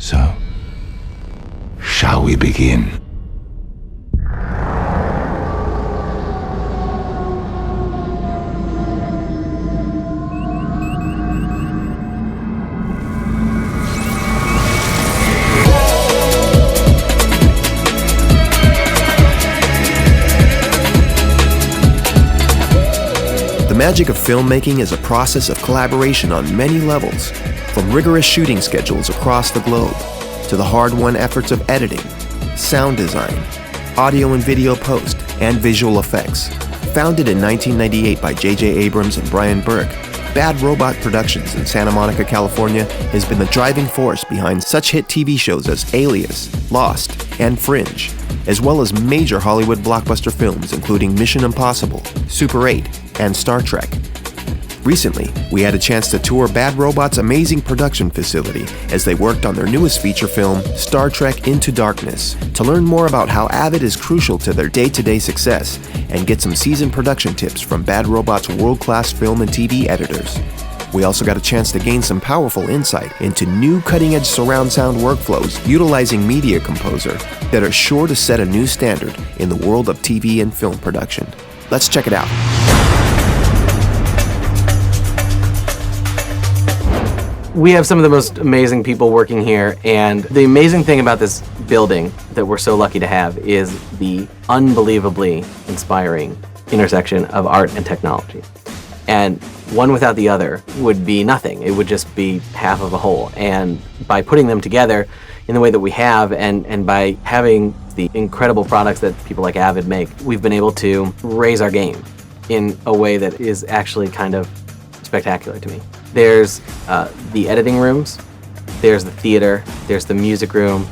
So, shall we begin? The magic of filmmaking is a process of collaboration on many levels, from rigorous shooting schedules across the globe to the hard-won efforts of editing, sound design, audio and video post, and visual effects. Founded in 1998 by J.J. Abrams and Brian Burke, Bad Robot Productions in Santa Monica, California has been the driving force behind such hit TV shows as Alias, Lost, and Fringe, as well as major Hollywood blockbuster films including Mission Impossible, Super 8, and Star Trek. Recently, we had a chance to tour Bad Robot's amazing production facility as they worked on their newest feature film, Star Trek Into Darkness, to learn more about how Avid is crucial to their day-to-day success and get some seasoned production tips from Bad Robot's world-class film and TV editors. We also got a chance to gain some powerful insight into new cutting-edge surround sound workflows utilizing Media Composer that are sure to set a new standard in the world of TV and film production. Let's check it out. We have some of the most amazing people working here, and the amazing thing about this building that we're so lucky to have is the unbelievably inspiring intersection of art and technology. And one without the other would be nothing. It would just be half of a whole. And by putting them together in the way that we have, and by having the incredible products that people like Avid make, we've been able to raise our game in a way that is actually kind of spectacular to me. There's the editing rooms, there's the theater, there's the music room,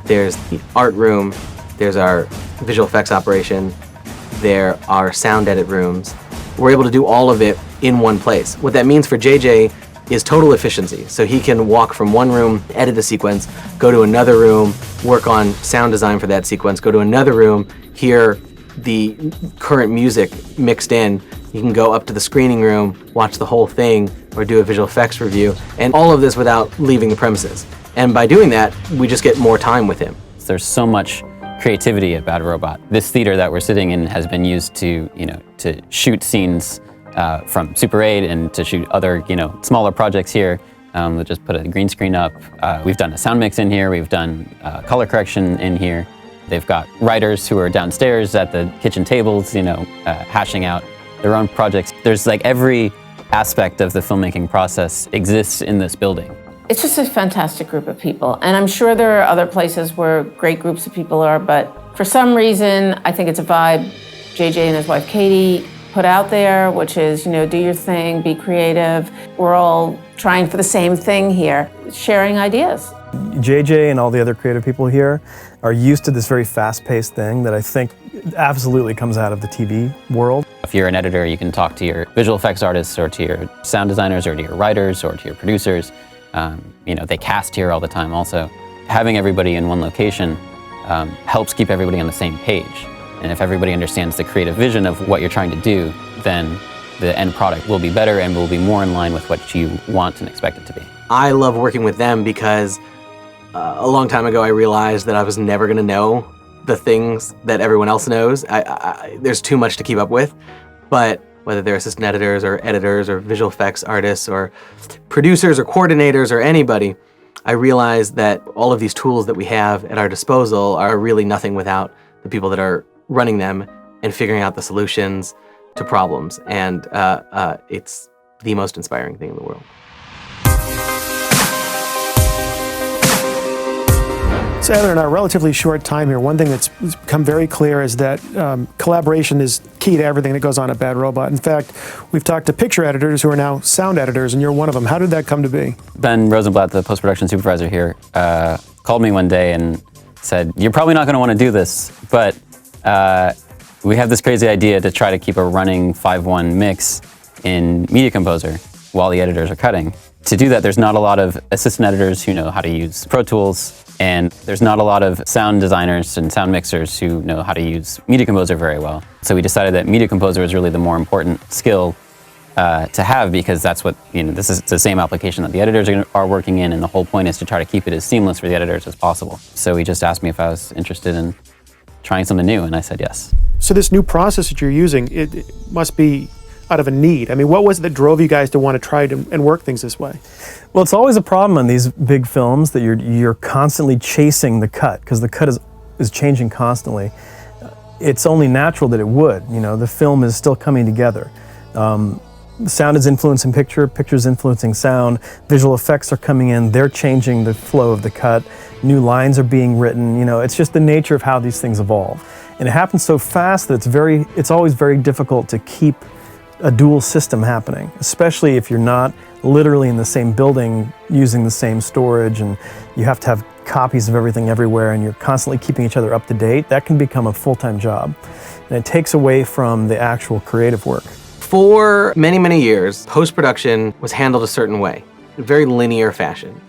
there's the art room, there's our visual effects operation, there are sound edit rooms. We're able to do all of it in one place. What that means for JJ is total efficiency. So he can walk from one room, edit a sequence, go to another room, work on sound design for that sequence, go to another room, hear the current music mixed in. You can go up to the screening room, watch the whole thing, or do a visual effects review, and all of this without leaving the premises. And by doing that, we just get more time with him. There's so much creativity at Bad Robot. This theater that we're sitting in has been used to, to shoot scenes from Super 8 and to shoot other, smaller projects here. We'll just put a green screen up. We've done a sound mix in here. We've done color correction in here. They've got writers who are downstairs at the kitchen tables, hashing out their own projects. There's like every aspect of the filmmaking process exists in this building. It's just a fantastic group of people. And I'm sure there are other places where great groups of people are, but for some reason, I think it's a vibe JJ and his wife Katie put out there, which is, do your thing, be creative. We're all trying for the same thing here, sharing ideas. JJ and all the other creative people here are used to this very fast-paced thing that I think absolutely comes out of the TV world. If you're an editor, you can talk to your visual effects artists or to your sound designers or to your writers or to your producers. They cast here all the time also. Having everybody in one location helps keep everybody on the same page. And if everybody understands the creative vision of what you're trying to do, then the end product will be better and will be more in line with what you want and expect it to be. I love working with them because a long time ago I realized that I was never going to know the things that everyone else knows. There's too much to keep up with, but whether they're assistant editors or visual effects artists or producers or coordinators or anybody, I realized that all of these tools that we have at our disposal are really nothing without the people that are running them and figuring out the solutions to problems. And it's the most inspiring thing in the world. So Heather, in our relatively short time here, one thing that's become very clear is that collaboration is key to everything that goes on at Bad Robot. In fact, we've talked to picture editors who are now sound editors, and you're one of them. How did that come to be? Ben Rosenblatt, the post-production supervisor here, called me one day and said, "You're probably not going to want to do this, but we have this crazy idea to try to keep a running 5:1 mix in Media Composer while the editors are cutting. To do that, there's not a lot of assistant editors who know how to use Pro Tools, and there's not a lot of sound designers and sound mixers who know how to use Media Composer very well. So we decided that Media Composer was really the more important skill to have, because that's what, this is the same application that the editors are working in, and the whole point is to try to keep it as seamless for the editors as possible. So he just asked me if I was interested in trying something new, and I said yes. So this new process that you're using, it must be out of a need. I mean, what was it that drove you guys to want to try and work things this way? Well, it's always a problem on these big films that you're constantly chasing the cut, because the cut is changing constantly. It's only natural that it would. The film is still coming together. Sound is influencing picture, picture's influencing sound, visual effects are coming in, they're changing the flow of the cut, new lines are being written. It's just the nature of how these things evolve. And it happens so fast that it's always very difficult to keep a dual system happening, especially if you're not literally in the same building using the same storage, and you have to have copies of everything everywhere, and you're constantly keeping each other up to date. That can become a full-time job, and it takes away from the actual creative work. For many, many years, post-production was handled a certain way, a very linear fashion.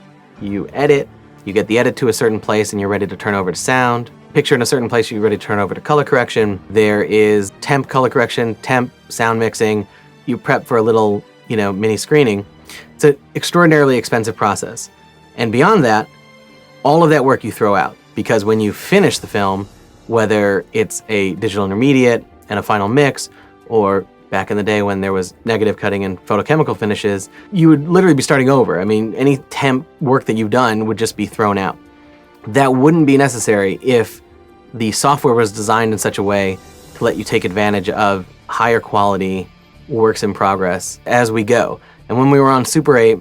You edit, you get the edit to a certain place, and you're ready to turn over to sound. Picture in a certain place, you're ready to turn over to color correction. There is temp color correction, temp sound mixing. You prep for a little, mini screening. It's an extraordinarily expensive process. And beyond that, all of that work you throw out, because when you finish the film, whether it's a digital intermediate and a final mix, or back in the day when there was negative cutting and photochemical finishes, you would literally be starting over. I mean, any temp work that you've done would just be thrown out. That wouldn't be necessary if the software was designed in such a way to let you take advantage of higher quality works in progress as we go. And when we were on Super 8,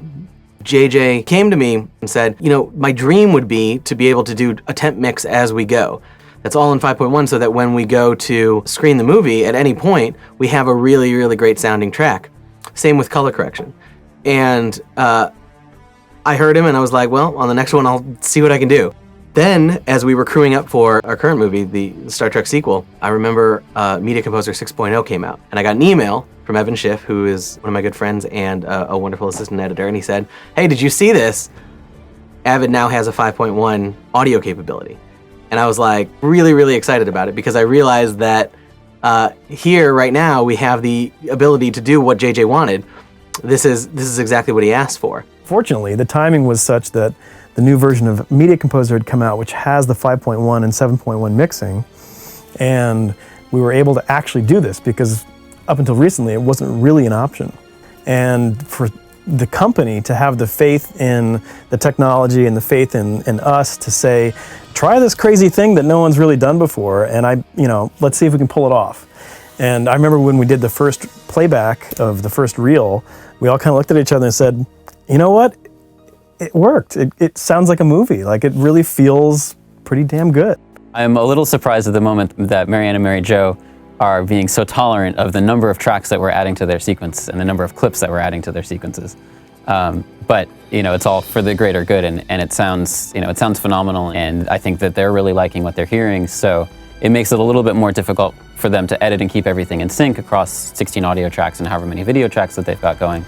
JJ came to me and said, my dream would be to be able to do a temp mix as we go. That's all in 5.1, so that when we go to screen the movie at any point, we have a really, really great sounding track. Same with color correction. And I heard him and I was like, well, on the next one, I'll see what I can do. Then, as we were crewing up for our current movie, the Star Trek sequel, I remember Media Composer 6.0 came out. And I got an email from Evan Schiff, who is one of my good friends and a wonderful assistant editor. And he said, hey, did you see this? Avid now has a 5.1 audio capability. And I was like really, really excited about it, because I realized that here right now we have the ability to do what JJ wanted. This is exactly what he asked for. Fortunately, the timing was such that the new version of Media Composer had come out, which has the 5.1 and 7.1 mixing, and we were able to actually do this, because up until recently it wasn't really an option. And for the company to have the faith in the technology and the faith in us to say, try this crazy thing that no one's really done before, and let's see if we can pull it off. And I remember when we did the first playback of the first reel, we all kind of looked at each other and said, you know what? It worked. It sounds like a movie. Like, it really feels pretty damn good. I'm a little surprised at the moment that Marianne and Mary Jo are being so tolerant of the number of tracks that we're adding to their sequence and the number of clips that we're adding to their sequences. But it's all for the greater good, and it sounds phenomenal, and I think that they're really liking what they're hearing. So it makes it a little bit more difficult for them to edit and keep everything in sync across 16 audio tracks and however many video tracks that they've got going.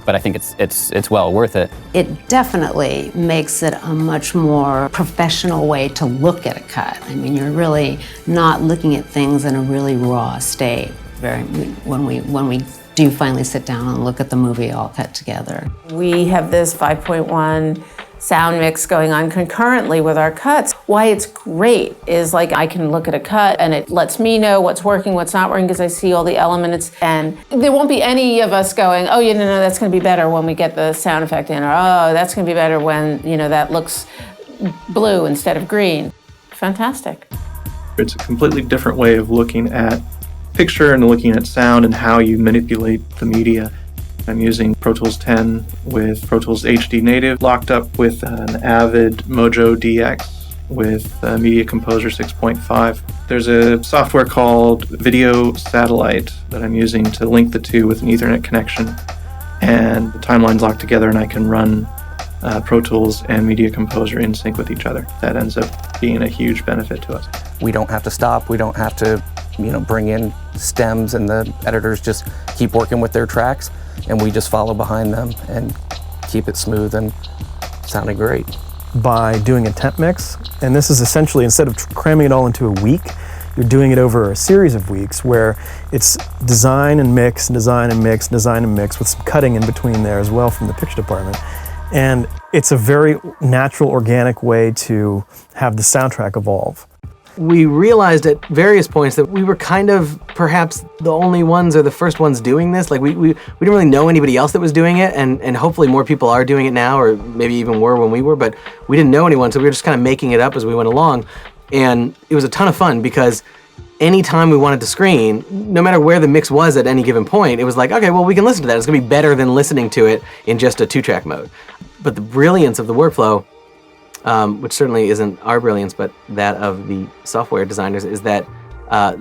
But I think it's well worth it. It definitely makes it a much more professional way to look at a cut. I mean, you're really not looking at things in a really raw state. When we do finally sit down and look at the movie all cut together. We have this 5.1 sound mix going on concurrently with our cuts. Why it's great is, like, I can look at a cut and it lets me know what's working, what's not working, because I see all the elements, and there won't be any of us going, oh, that's going to be better when we get the sound effect in, or oh, that's going to be better when, that looks blue instead of green. Fantastic. It's a completely different way of looking at picture and looking at sound and how you manipulate the media. I'm using Pro Tools 10 with Pro Tools HD Native, locked up with an Avid Mojo DX with Media Composer 6.5. There's a software called Video Satellite that I'm using to link the two with an Ethernet connection, and the timeline's locked together, and I can run Pro Tools and Media Composer in sync with each other. That ends up being a huge benefit to us. We don't have to stop. We don't have to, bring in stems, and the editors just keep working with their tracks, and we just follow behind them and keep it smooth and sounding great. By doing a temp mix, and this is essentially, instead of cramming it all into a week, You're doing it over a series of weeks where it's design and mix, design and mix, design and mix, with some cutting in between there as well from the picture department. And it's a very natural, organic way to have the soundtrack evolve. We realized at various points that we were kind of perhaps the only ones or the first ones doing this. Like we didn't really know anybody else that was doing it, and hopefully more people are doing it now, or maybe even were when we were, but we didn't know anyone, so we were just kind of making it up as we went along. And it was a ton of fun because anytime we wanted to screen, no matter where the mix was at any given point, it was like, okay, well, we can listen to that. It's gonna be better than listening to it in just a 2-track mode. But the brilliance of the workflow, which certainly isn't our brilliance, but that of the software designers, is that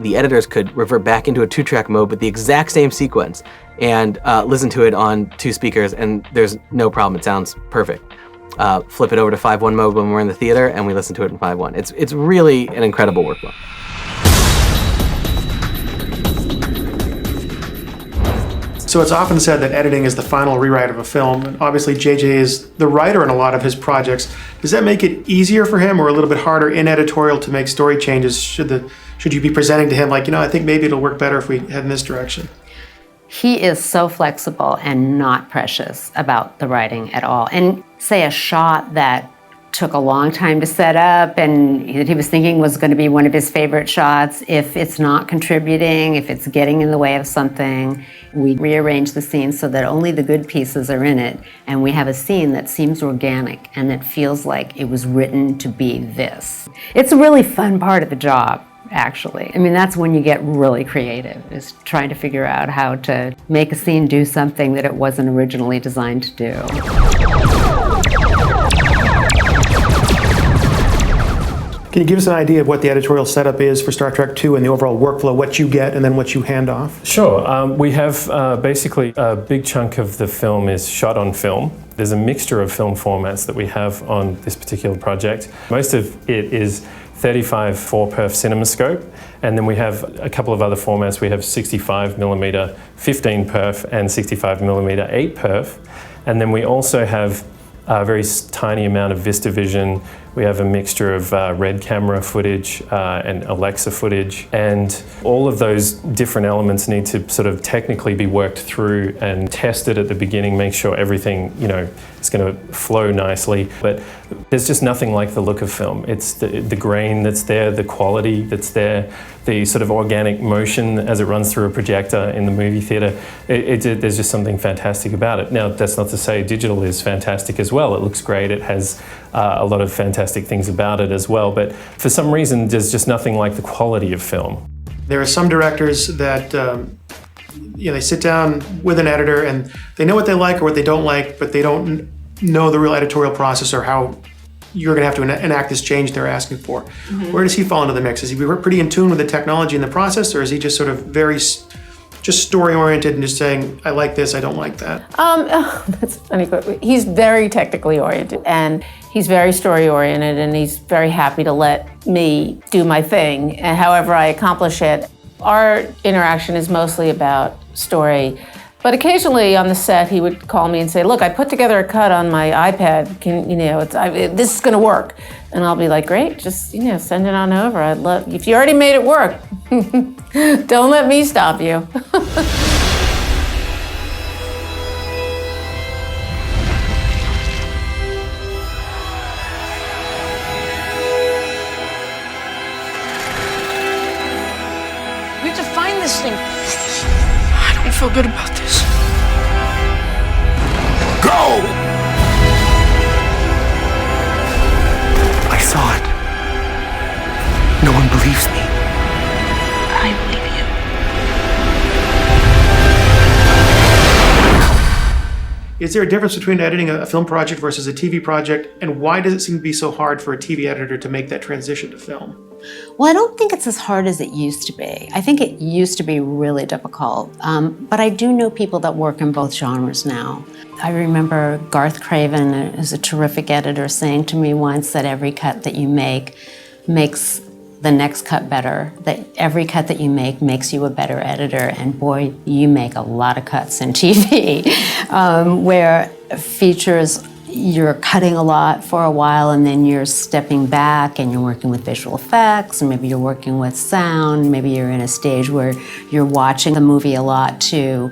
the editors could revert back into a 2-track mode with the exact same sequence and listen to it on 2 speakers, and there's no problem. It sounds perfect. Flip it over to 5.1 mode when we're in the theater, and we listen to it in 5.1. It's really an incredible workflow. So it's often said that editing is the final rewrite of a film, and obviously JJ is the writer in a lot of his projects. Does that make it easier for him or a little bit harder in editorial to make story changes? Should you be presenting to him like, I think maybe it'll work better if we head in this direction? He is so flexible and not precious about the writing at all. And say a shot that took a long time to set up and he was thinking was going to be one of his favorite shots, if it's not contributing, if it's getting in the way of something, we rearrange the scene so that only the good pieces are in it, and we have a scene that seems organic and that feels like it was written to be this. It's a really fun part of the job, actually. I mean, that's when you get really creative, is trying to figure out how to make a scene do something that it wasn't originally designed to do. Can you give us an idea of what the editorial setup is for Star Trek II and the overall workflow, what you get and then what you hand off? Sure. We have basically a big chunk of the film is shot on film. There's a mixture of film formats that we have on this particular project. Most of it is 35 4-perf CinemaScope, and then we have a couple of other formats. We have 65mm 15-perf and 65mm 8-perf, and then we also have a very tiny amount of VistaVision. We have a mixture of Red camera footage and Alexa footage, and all of those different elements need to sort of technically be worked through and tested at the beginning, make sure everything, is going to flow nicely. But there's just nothing like the look of film. It's the grain that's there, the quality that's there, the sort of organic motion as it runs through a projector in the movie theater. There's just something fantastic about it. Now, that's not to say digital is fantastic as well. It looks great. It has a lot of fantastic things about it as well. But for some reason, there's just nothing like the quality of film. There are some directors that they sit down with an editor and they know what they like or what they don't like, but they don't know the real editorial process or how you're going to have to enact this change they're asking for. Mm-hmm. Where does he fall into the mix? Is he pretty in tune with the technology and the process, or is he just sort of very just story-oriented and just saying, I like this, I don't like that? That's funny. He's very technically oriented, and he's very story-oriented, and he's very happy to let me do my thing, and however I accomplish it. Our interaction is mostly about story, but occasionally on the set he would call me and say, look, I put together a cut on my iPad, this is gonna work. And I'll be like, great, just send it on over. I'd love, if you already made it work, don't let me stop you. We have to find this thing. I don't feel good about this. Go! I saw it. No one believes me. I believe you. Is there a difference between editing a film project versus a TV project, and why does it seem to be so hard for a TV editor to make that transition to film? Well, I don't think it's as hard as it used to be. I think it used to be really difficult, but I do know people that work in both genres now. I remember Garth Craven, who's a terrific editor, saying to me once that every cut that you make makes the next cut better, that every cut that you make makes you a better editor, and boy, you make a lot of cuts in TV, where features, you're cutting a lot for a while and then you're stepping back and you're working with visual effects, and maybe you're working with sound, maybe you're in a stage where you're watching the movie a lot to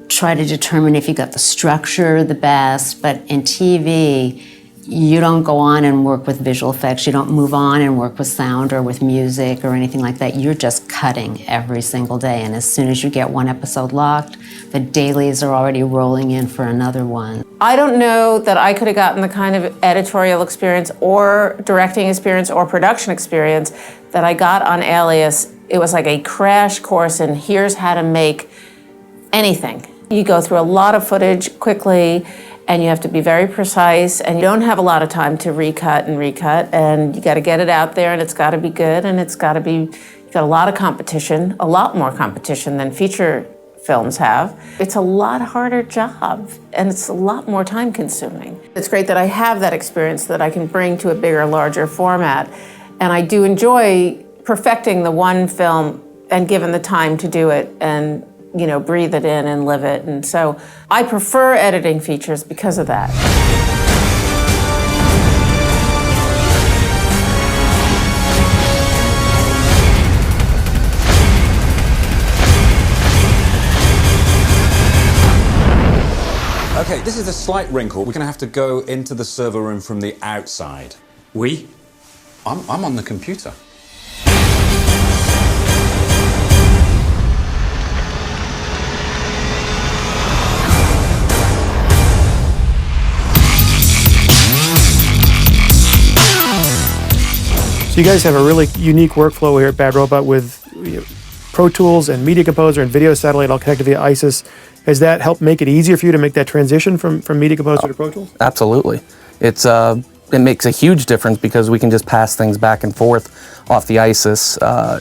try to determine if you got the structure the best. But in TV, you don't go on and work with visual effects. You don't move on and work with sound or with music or anything like that. You're just cutting every single day. And as soon as you get one episode locked, the dailies are already rolling in for another one. I don't know that I could have gotten the kind of editorial experience or directing experience or production experience that I got on Alias. It was like a crash course in here's how to make anything. You go through a lot of footage quickly, and you have to be very precise, and you don't have a lot of time to recut, and you got to get it out there, and it's got to be good, and it's got to be, you've got a lot of competition, a lot more competition than feature films have. It's a lot harder job, and it's a lot more time consuming. It's great that I have that experience that I can bring to a bigger, larger format, and I do enjoy perfecting the one film and given the time to do it, and breathe it in and live it. And so I prefer editing features because of that. Okay, this is a slight wrinkle. We're going to have to go into the server room from the outside. We? I'm on the computer. So you guys have a really unique workflow here at Bad Robot with Pro Tools and Media Composer and Video Satellite all connected via ISIS. Has that helped make it easier for you to make that transition from Media Composer to Pro Tools? Absolutely. It makes a huge difference because we can just pass things back and forth off the ISIS.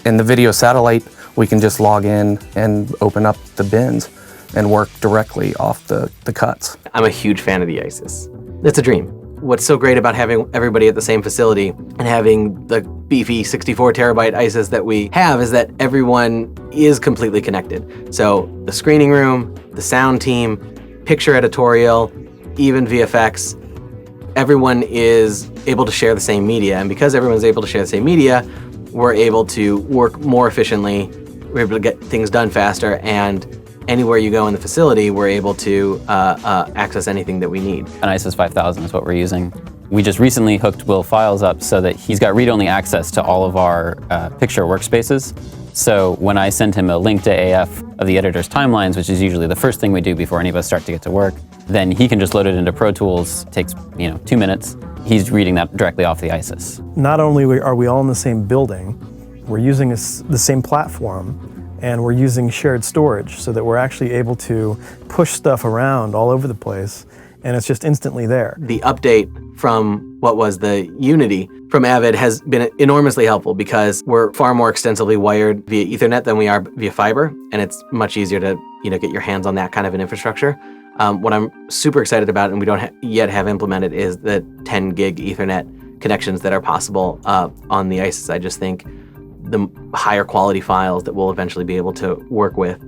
In the Video Satellite, we can just log in and open up the bins and work directly off the cuts. I'm a huge fan of the ISIS. It's a dream. What's so great about having everybody at the same facility and having the beefy 64 terabyte ISIS that we have is that everyone is completely connected. So the screening room, the sound team, picture editorial, even VFX, everyone is able to share the same media. And because everyone's able to share the same media, we're able to work more efficiently, we're able to get things done faster, and anywhere you go in the facility, we're able to access anything that we need. An ISIS 5000 is what we're using. We just recently hooked Will Files up so that he's got read-only access to all of our picture workspaces. So when I send him a link to AF of the editor's timelines, which is usually the first thing we do before any of us start to get to work, then he can just load it into Pro Tools, takes 2 minutes. He's reading that directly off the ISIS. Not only are we all in the same building, we're using the same platform, and we're using shared storage so that we're actually able to push stuff around all over the place, and it's just instantly there. The update from what was the Unity from Avid has been enormously helpful because we're far more extensively wired via Ethernet than we are via fiber, and it's much easier to get your hands on that kind of an infrastructure. What I'm super excited about, and we don't yet have implemented, is the 10 gig Ethernet connections that are possible on the ISIS. I just think the higher quality files that we'll eventually be able to work with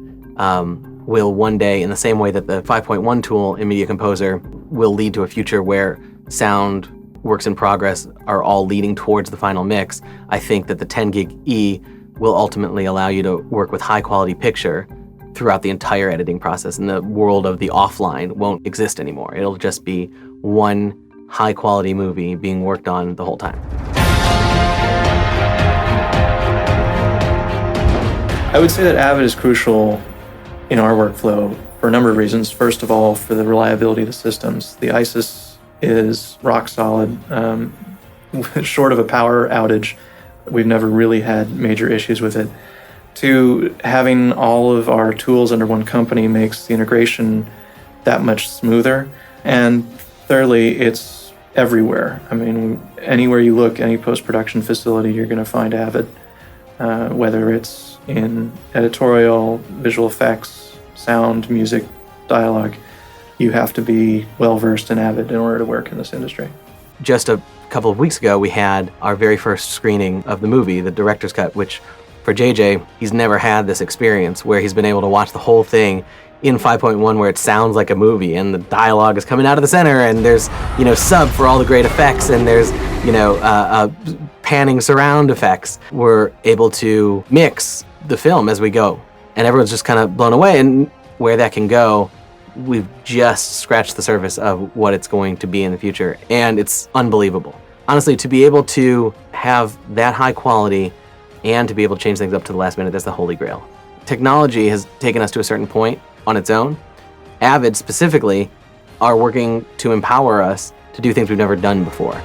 will one day, in the same way that the 5.1 tool in Media Composer will lead to a future where sound, works in progress are all leading towards the final mix. I think that the 10 gig E will ultimately allow you to work with high quality picture throughout the entire editing process, and the world of the offline won't exist anymore. It'll just be one high quality movie being worked on the whole time. I would say that Avid is crucial in our workflow for a number of reasons. First of all, for the reliability of the systems. The ISIS is rock solid. Short of a power outage, we've never really had major issues with it. Two, having all of our tools under one company makes the integration that much smoother. And thirdly, it's everywhere. I mean, anywhere you look, any post-production facility, you're going to find Avid, whether it's in editorial, visual effects, sound, music, dialogue. You have to be well-versed in Avid in order to work in this industry. Just a couple of weeks ago, we had our very first screening of the movie, the director's cut, which for JJ, he's never had this experience where he's been able to watch the whole thing in 5.1 where it sounds like a movie and the dialogue is coming out of the center and there's, sub for all the great effects and there's, panning surround effects. We're able to mix the film as we go. And everyone's just kind of blown away. And where that can go, we've just scratched the surface of what it's going to be in the future. And it's unbelievable. Honestly, to be able to have that high quality and to be able to change things up to the last minute, that's the holy grail. Technology has taken us to a certain point on its own. Avid specifically are working to empower us to do things we've never done before.